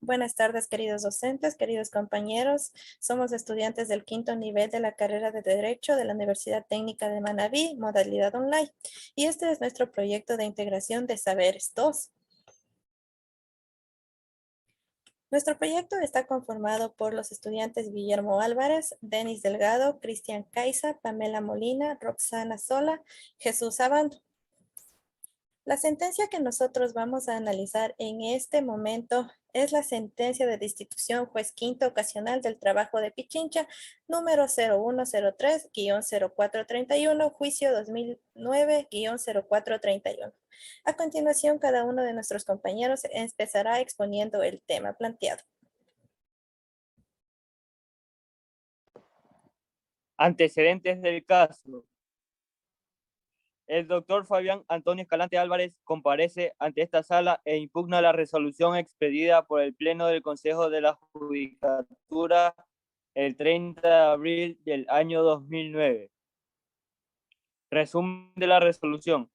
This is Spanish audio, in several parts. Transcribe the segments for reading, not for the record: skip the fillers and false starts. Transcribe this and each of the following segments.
Buenas tardes, queridos docentes, queridos compañeros. Somos estudiantes del quinto nivel de la carrera de Derecho de la Universidad Técnica de Manabí, modalidad online. Y este es nuestro proyecto de integración de saberes 2. Nuestro proyecto está conformado por los estudiantes Guillermo Álvarez, Denis Delgado, Cristian Caiza, Pamela Molina, Roxana Sola, Jesús Abando. La sentencia que nosotros vamos a analizar en este momento es la sentencia de destitución juez quinto ocasional del trabajo de Pichincha, número 0103-0431, juicio 2009-0431. A continuación, cada uno de nuestros compañeros empezará exponiendo el tema planteado. Antecedentes del caso. El doctor Fabián Antonio Escalante Álvarez comparece ante esta sala e impugna la resolución expedida por el Pleno del Consejo de la Judicatura el 30 de abril del año 2009. Resumen de la resolución.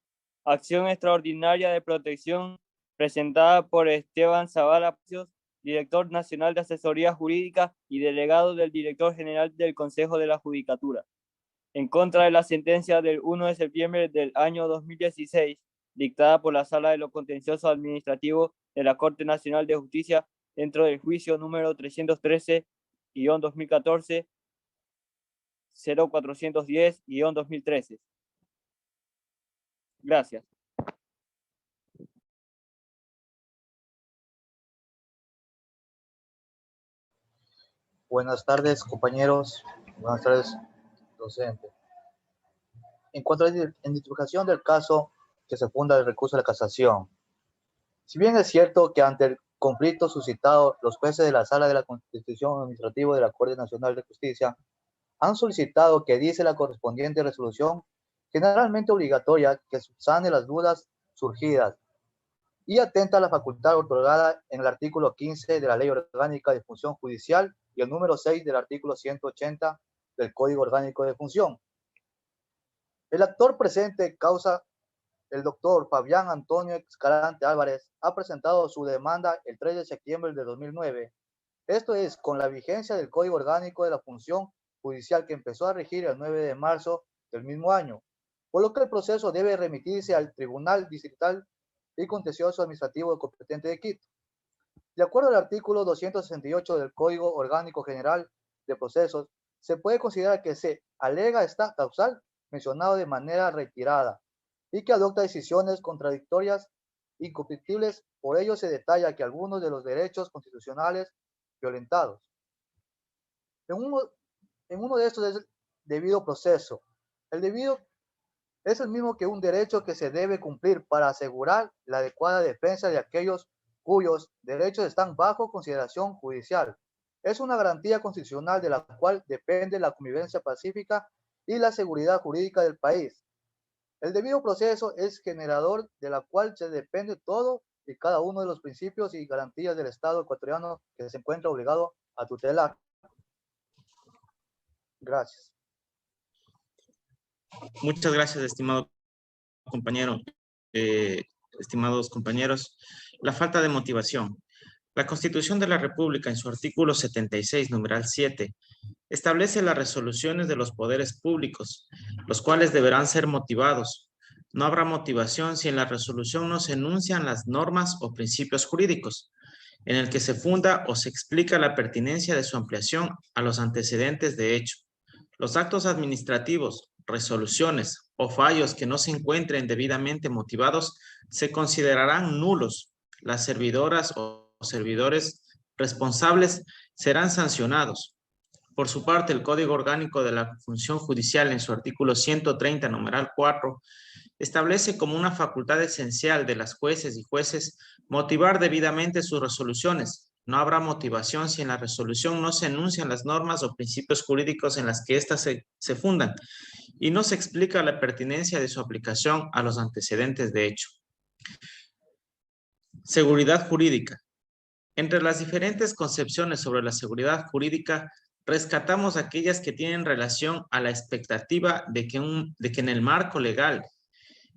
Acción extraordinaria de protección presentada por Esteban Zavala, director nacional de asesoría jurídica y delegado del director general del Consejo de la Judicatura, en contra de la sentencia del 1 de septiembre del año 2016, dictada por la Sala de lo Contencioso Administrativo de la Corte Nacional de Justicia dentro del juicio número 313-2014, 0410-2013. Gracias. Buenas tardes, compañeros. Buenas tardes, docente. En cuanto a la identificación del caso que se funda el recurso de la casación, si bien es cierto que ante el conflicto suscitado, los jueces de la Sala de la Constitución Administrativa de la Corte Nacional de Justicia han solicitado que dice la correspondiente resolución generalmente obligatoria que subsane las dudas surgidas y atenta a la facultad otorgada en el artículo 15 de la Ley Orgánica de Función Judicial y el número 6 del artículo 180 del Código Orgánico de Función. El actor presente causa, el doctor Fabián Antonio Escalante Álvarez, ha presentado su demanda el 3 de septiembre de 2009. Esto es, con la vigencia del Código Orgánico de la Función Judicial que empezó a regir el 9 de marzo del mismo año, por lo que el proceso debe remitirse al Tribunal Distrital y Contencioso Administrativo competente de Quito. De acuerdo al artículo 268 del Código Orgánico General de Procesos, se puede considerar que se alega esta causal mencionado de manera reiterada y que adopta decisiones contradictorias incompatibles. Por ello se detalla que algunos de los derechos constitucionales violentados. En uno de estos es el debido proceso. El debido es el mismo que un derecho que se debe cumplir para asegurar la adecuada defensa de aquellos cuyos derechos están bajo consideración judicial. Es una garantía constitucional de la cual depende la convivencia pacífica y la seguridad jurídica del país. El debido proceso es generador de la cual se depende todo y cada uno de los principios y garantías del Estado ecuatoriano que se encuentra obligado a tutelar. Gracias. Muchas gracias, estimado compañero. Estimados compañeros, la falta de motivación. La Constitución de la República, en su artículo 76, numeral 7, establece las resoluciones de los poderes públicos, los cuales deberán ser motivados. No habrá motivación si en la resolución no se enuncian las normas o principios jurídicos, en el que se funda o se explica la pertinencia de su ampliación a los antecedentes de hecho. Los actos administrativos, resoluciones o fallos que no se encuentren debidamente motivados se considerarán nulos. Las servidoras o servidores responsables serán sancionados. Por su parte, el Código Orgánico de la Función Judicial, en su artículo 130, numeral 4, establece como una facultad esencial de las jueces y jueces motivar debidamente sus resoluciones. No habrá motivación si en la resolución no se enuncian las normas o principios jurídicos en las que éstas se fundan y no se explica la pertinencia de su aplicación a los antecedentes de hecho. Seguridad jurídica. Entre las diferentes concepciones sobre la seguridad jurídica, rescatamos aquellas que tienen relación a la expectativa de que en el marco legal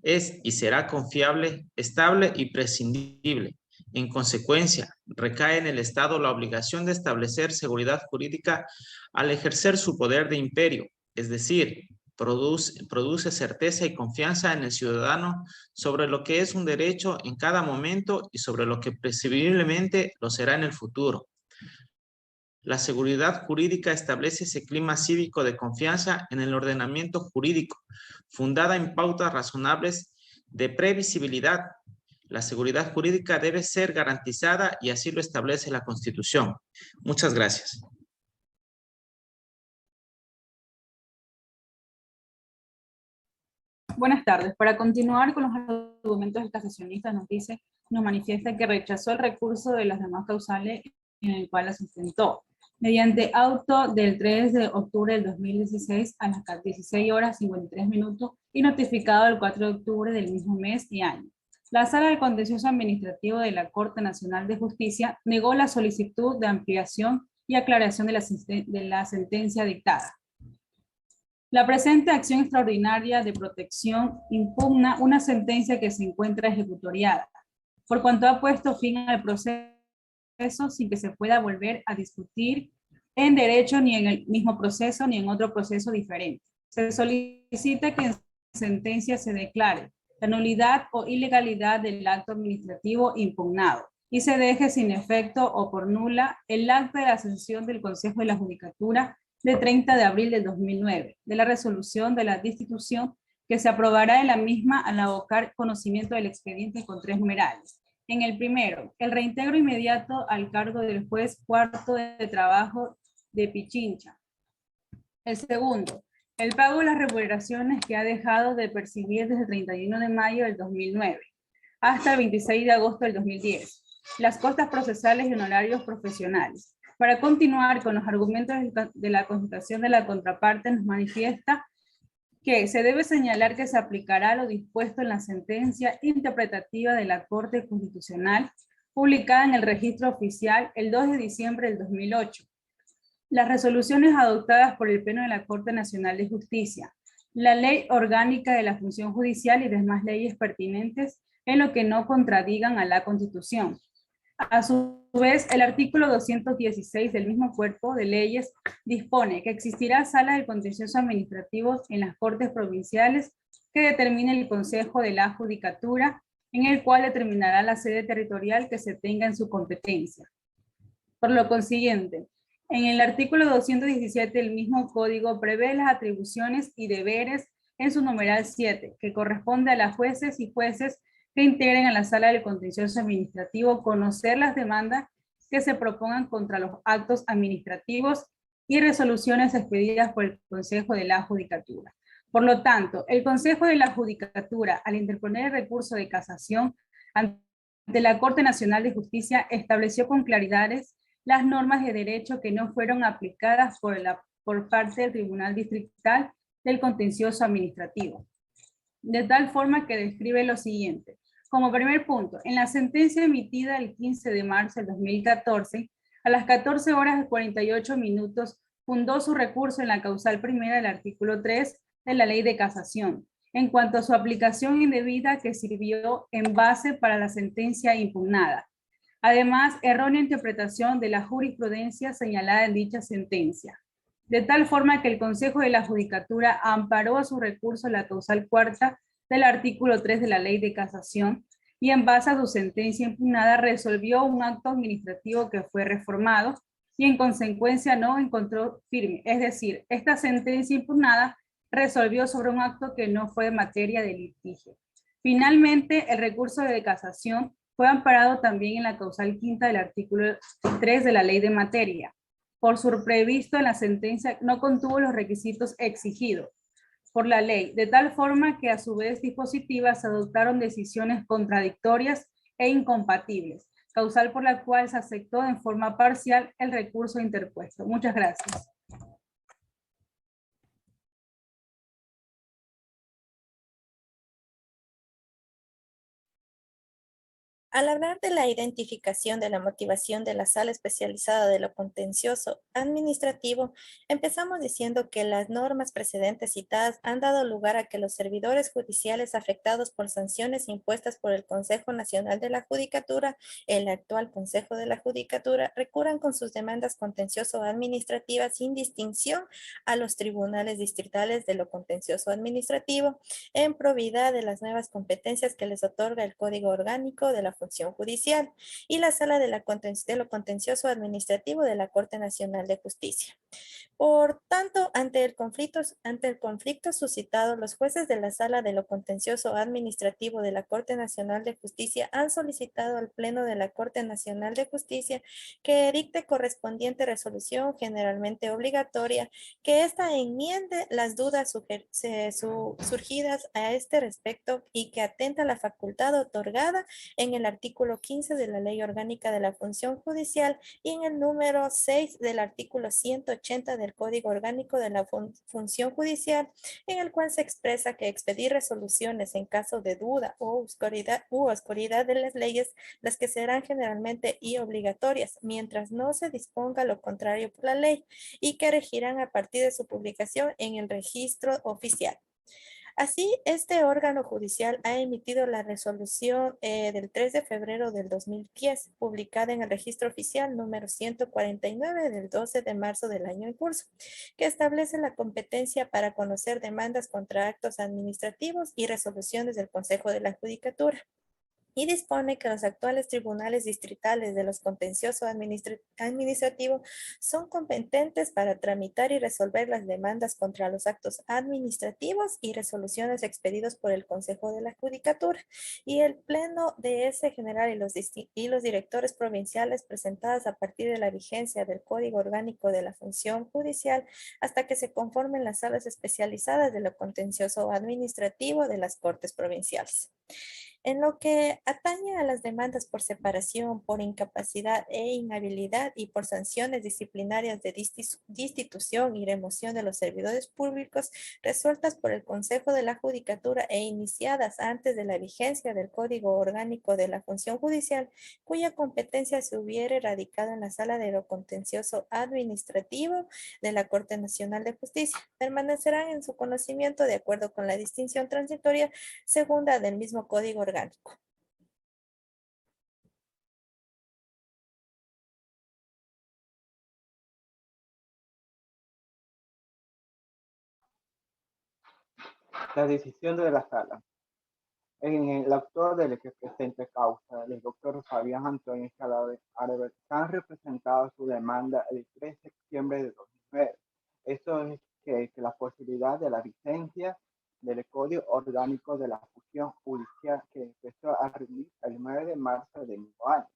es y será confiable, estable y prescindible, En consecuencia, recae en el Estado la obligación de establecer seguridad jurídica al ejercer su poder de imperio, es decir, produce certeza y confianza en el ciudadano sobre lo que es un derecho en cada momento y sobre lo que presumiblemente lo será en el futuro. La seguridad jurídica establece ese clima cívico de confianza en el ordenamiento jurídico, fundada en pautas razonables de previsibilidad. La seguridad jurídica debe ser garantizada y así lo establece la Constitución. Muchas gracias. Buenas tardes. Para continuar con los argumentos del casacionista, nos manifiesta que rechazó el recurso de las demás causales en el cual la sustentó, mediante auto del 3 de octubre del 2016 a las 16 horas 53 minutos y notificado el 4 de octubre del mismo mes y año. La Sala de Contencioso Administrativo de la Corte Nacional de Justicia negó la solicitud de ampliación y aclaración de la sentencia dictada. La presente acción extraordinaria de protección impugna una sentencia que se encuentra ejecutoriada, por cuanto ha puesto fin al proceso sin que se pueda volver a discutir en derecho ni en el mismo proceso ni en otro proceso diferente. Se solicita que en sentencia se declare la nulidad o ilegalidad del acto administrativo impugnado y se deje sin efecto o por nula el acta de la sesión del Consejo de la Judicatura de 30 de abril del 2009, de la resolución de la destitución que se aprobará en la misma al abocar conocimiento del expediente con 3 numerales. En el primero, el reintegro inmediato al cargo del juez cuarto de trabajo de Pichincha. El segundo, el pago de las remuneraciones que ha dejado de percibir desde el 31 de mayo del 2009 hasta el 26 de agosto del 2010. Las costas procesales y honorarios profesionales. Para continuar con los argumentos de la contestación de la contraparte, nos manifiesta que se debe señalar que se aplicará lo dispuesto en la sentencia interpretativa de la Corte Constitucional, publicada en el Registro Oficial el 2 de diciembre del 2008. Las resoluciones adoptadas por el Pleno de la Corte Nacional de Justicia, la Ley Orgánica de la Función Judicial y demás leyes pertinentes en lo que no contradigan a la Constitución. A su vez, el artículo 216 del mismo cuerpo de leyes dispone que existirá sala de contencioso administrativo en las Cortes Provinciales que determine el Consejo de la Judicatura, en el cual determinará la sede territorial que se tenga en su competencia. Por lo consiguiente, en el artículo 217 del mismo código prevé las atribuciones y deberes en su numeral 7, que corresponde a las jueces y jueces que integren a la sala del contencioso administrativo conocer las demandas que se propongan contra los actos administrativos y resoluciones expedidas por el Consejo de la Judicatura. Por lo tanto, el Consejo de la Judicatura, al interponer el recurso de casación ante la Corte Nacional de Justicia, estableció con claridades las normas de derecho que no fueron aplicadas por parte del Tribunal Distrital del Contencioso Administrativo, de tal forma que describe lo siguiente. Como primer punto, en la sentencia emitida el 15 de marzo del 2014, a las 14 horas y 48 minutos, fundó su recurso en la causal primera del artículo 3 de la Ley de Casación, en cuanto a su aplicación indebida que sirvió en base para la sentencia impugnada. Además, errónea interpretación de la jurisprudencia señalada en dicha sentencia, de tal forma que el Consejo de la Judicatura amparó a su recurso la causal cuarta del artículo 3 de la Ley de Casación y en base a su sentencia impugnada resolvió un acto administrativo que fue reformado y en consecuencia no encontró firme. Es decir, esta sentencia impugnada resolvió sobre un acto que no fue materia de litigio. Finalmente, el recurso de casación fue amparado también en la causal quinta del artículo 3 de la Ley de Materia. Por su previsto en la sentencia no contuvo los requisitos exigidos por la ley, de tal forma que a su vez dispositivas se adoptaron decisiones contradictorias e incompatibles, causal por la cual se aceptó en forma parcial el recurso interpuesto. Muchas gracias. Al hablar de la identificación de la motivación de la sala especializada de lo contencioso administrativo, empezamos diciendo que las normas precedentes citadas han dado lugar a que los servidores judiciales afectados por sanciones impuestas por el Consejo Nacional de la Judicatura, el actual Consejo de la Judicatura, recurran con sus demandas contencioso-administrativas sin distinción a los tribunales distritales de lo contencioso administrativo, en probidad de las nuevas competencias que les otorga el Código Orgánico de la Función Judicial y la Sala de lo Contencioso Administrativo de la Corte Nacional de Justicia. Por tanto, ante el conflicto suscitado, los jueces de la Sala de lo Contencioso Administrativo de la Corte Nacional de Justicia han solicitado al Pleno de la Corte Nacional de Justicia que dicte correspondiente resolución generalmente obligatoria, que ésta enmiende las dudas surgidas a este respecto y que atenta a la facultad otorgada en el artículo 15 de la Ley Orgánica de la Función Judicial y en el número 6 del artículo 180 del Código Orgánico de la Función Judicial, en el cual se expresa que expedir resoluciones en caso de duda o oscuridad de las leyes, las que serán generalmente y obligatorias, mientras no se disponga lo contrario por la ley, y que regirán a partir de su publicación en el registro oficial. Así, este órgano judicial ha emitido la resolución del 3 de febrero del 2010, publicada en el registro oficial número 149 del 12 de marzo del año en curso, que establece la competencia para conocer demandas contra actos administrativos y resoluciones del Consejo de la Judicatura, y dispone que los actuales tribunales distritales de los contencioso administrativo son competentes para tramitar y resolver las demandas contra los actos administrativos y resoluciones expedidos por el Consejo de la Judicatura y el Pleno de ese general y los directores provinciales presentadas a partir de la vigencia del Código Orgánico de la Función Judicial hasta que se conformen las salas especializadas de lo contencioso administrativo de las Cortes Provinciales. En lo que atañe a las demandas por separación, por incapacidad e inhabilidad y por sanciones disciplinarias de destitución y remoción de los servidores públicos resueltas por el Consejo de la Judicatura e iniciadas antes de la vigencia del Código Orgánico de la Función Judicial, cuya competencia se hubiere radicado en la Sala de lo Contencioso Administrativo de la Corte Nacional de Justicia, permanecerán en su conocimiento de acuerdo con la distinción transitoria segunda del mismo Código Orgánico. La decisión de la sala. En el autor de la que presente causa, el doctor Fabián Antonio Escalade Arever, han representado su demanda el 3 de septiembre de 2009. Esto es que la posibilidad de la vigencia del Código Orgánico de la Función Judicial que empezó a regir el 9 de marzo del mismo año.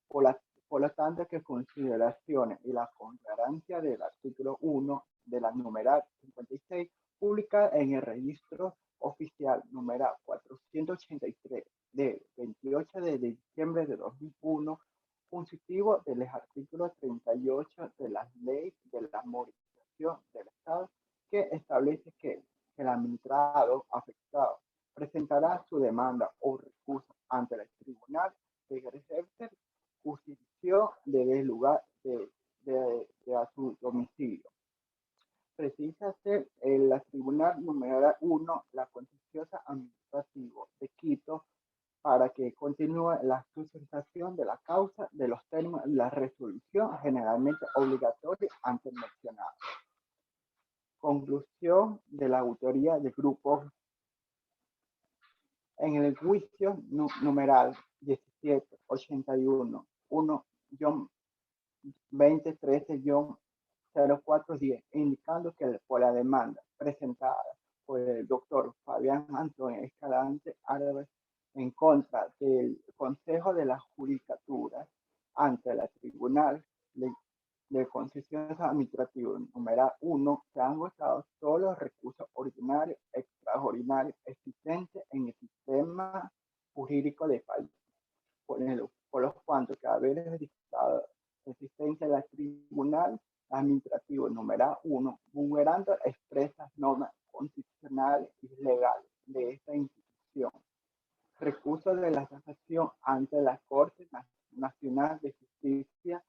Por lo tanto, que consideraciones y la concurrencia del artículo 1 de la numeral 56, publicada en el registro oficial numeral 483 del 28 de diciembre de 2001, positivo de los artículos 38 de la Ley de la Modificación del Estado, que establece que el administrado afectado presentará su demanda o recurso ante el tribunal de ejercer jurisdicción desde el lugar a su domicilio. Precisa ser el tribunal número 1, la contenciosa administrativo de Quito, para que continúe la sustentación de la causa de los términos de la resolución generalmente obligatoria antes mencionada. Conclusión de la autoría del grupo. En el juicio numeral 1781 1-2013-0410, indicando que por la demanda presentada por el doctor Fabián Antonio Escalante Arever en contra del Consejo de la Judicatura ante el Tribunal de Contencioso Administrativo número 1, se han agotado todos los recursos ordinarios, extraordinarios existentes en el sistema jurídico del país, por los cuantos, que haber dictado existencia del Tribunal Administrativo número 1, vulnerando expresas normas constitucionales y legales de esta institución, recurso de la casación ante la Corte Nacional de Justicia,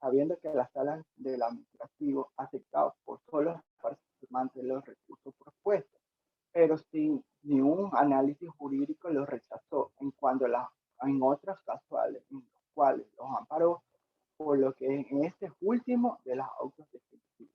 sabiendo que la Sala del Administrativo ha aceptado por todos los participantes los recursos propuestos, pero sin ningún análisis jurídico los rechazó en otros casuales, en los cuales los amparó, por lo que en este último de las autos definitivos.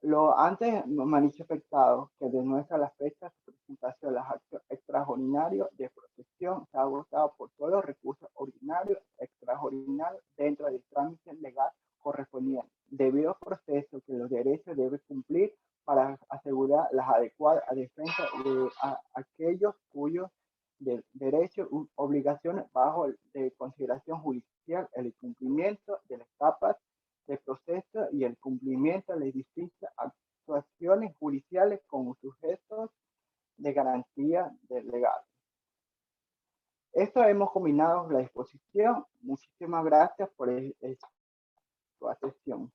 Lo antes manifestado que demuestra la fecha de presentación de los actos extraordinarios de protección se ha agotado por todos los recursos ordinarios extraordinarios dentro del trámite legal correspondiente, debido al proceso que los derechos deben cumplir para asegurar las adecuadas defensas de aquellos cuyos derechos y obligaciones bajo de consideración judicial, el cumplimiento de las etapas de proceso y el cumplimiento de las distintas actuaciones judiciales con sujetos de garantía legal. Esto hemos combinado la exposición. Muchísimas gracias por su atención.